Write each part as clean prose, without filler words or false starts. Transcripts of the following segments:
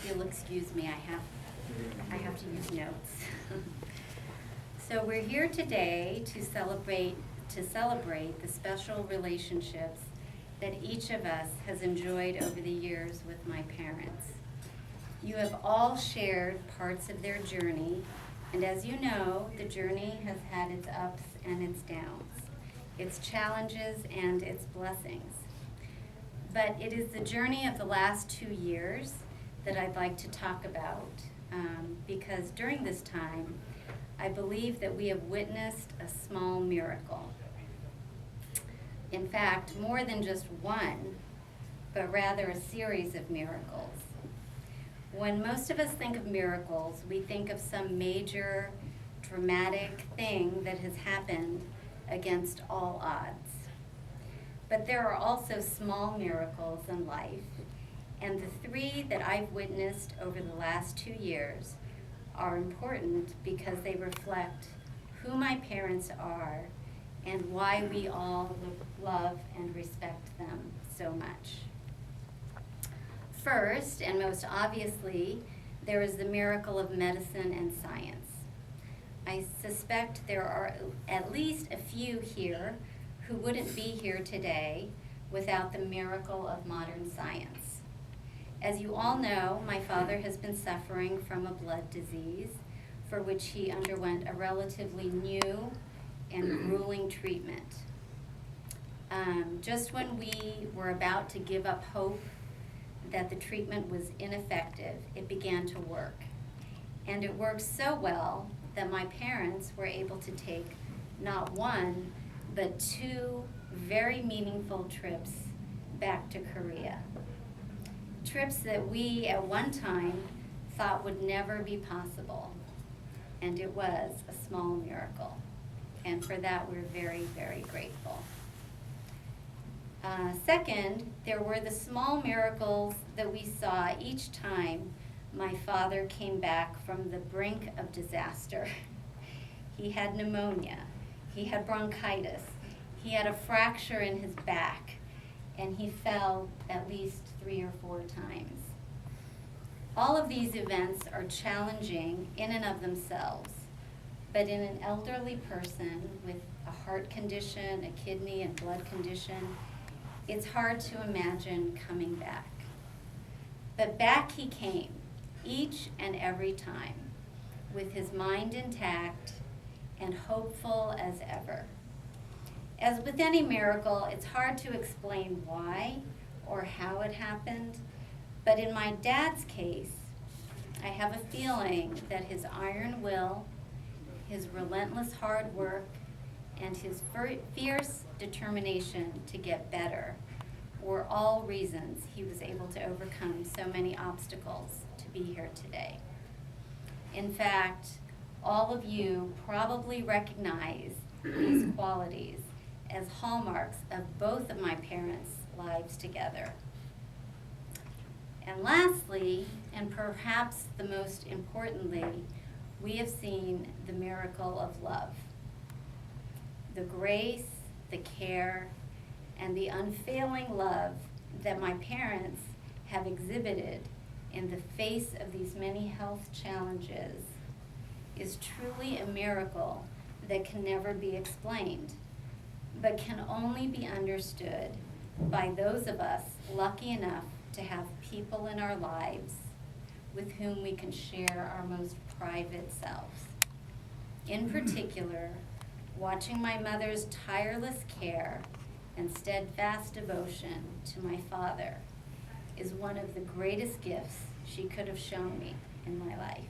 you'll excuse me, I have to use notes. So we're here today to celebrate the special relationships that each of us has enjoyed over the years with my parents. You have all shared parts of their journey, and as you know, the journey has had its ups and its downs, its challenges and its blessings. But it is the journey of the last 2 years that I'd like to talk about, because during this time, I believe that we have witnessed a small miracle. In fact, more than just one, but rather a series of miracles. When most of us think of miracles, we think of some major, dramatic thing that has happened against all odds. But there are also small miracles in life, and the 3 that I've witnessed over the last 2 years are important because they reflect who my parents are and why we all love and respect them so much. First, and most obviously, there is the miracle of medicine and science. I suspect there are at least a few here who wouldn't be here today without the miracle of modern science. As you all know, my father has been suffering from a blood disease for which he underwent a relatively new and grueling treatment. Just when we were about to give up hope that the treatment was ineffective, it began to work. And it worked so well that my parents were able to take not one, but 2 very meaningful trips back to Korea. Trips that we at one time thought would never be possible. And it was a small miracle. And for that, we're very, very grateful. Second, there were the small miracles that we saw each time my father came back from the brink of disaster. He had pneumonia, he had bronchitis, he had a fracture in his back, and he fell at least 3 or 4 times. All of these events are challenging in and of themselves, but in an elderly person with a heart condition, a kidney and blood condition, it's hard to imagine coming back. But back he came, each and every time, with his mind intact and hopeful as ever. As with any miracle, it's hard to explain why or how it happened, but in my dad's case, I have a feeling that his iron will, his relentless hard work, and his fierce determination to get better were all reasons he was able to overcome so many obstacles to be here today. In fact, all of you probably recognize these qualities as hallmarks of both of my parents' lives together. And lastly, and perhaps the most importantly, we have seen the miracle of love. The grace, the care, and the unfailing love that my parents have exhibited in the face of these many health challenges is truly a miracle that can never be explained, but can only be understood by those of us lucky enough to have people in our lives with whom we can share our most private selves. In particular, watching my mother's tireless care and steadfast devotion to my father is one of the greatest gifts she could have shown me in my life.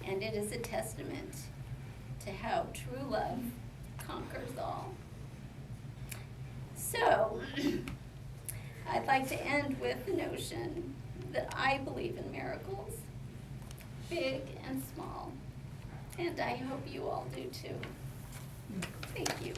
And it is a testament to how true love conquers all. So, I'd like to end with the notion that I believe in miracles, big and small, and I hope you all do too. Thank you.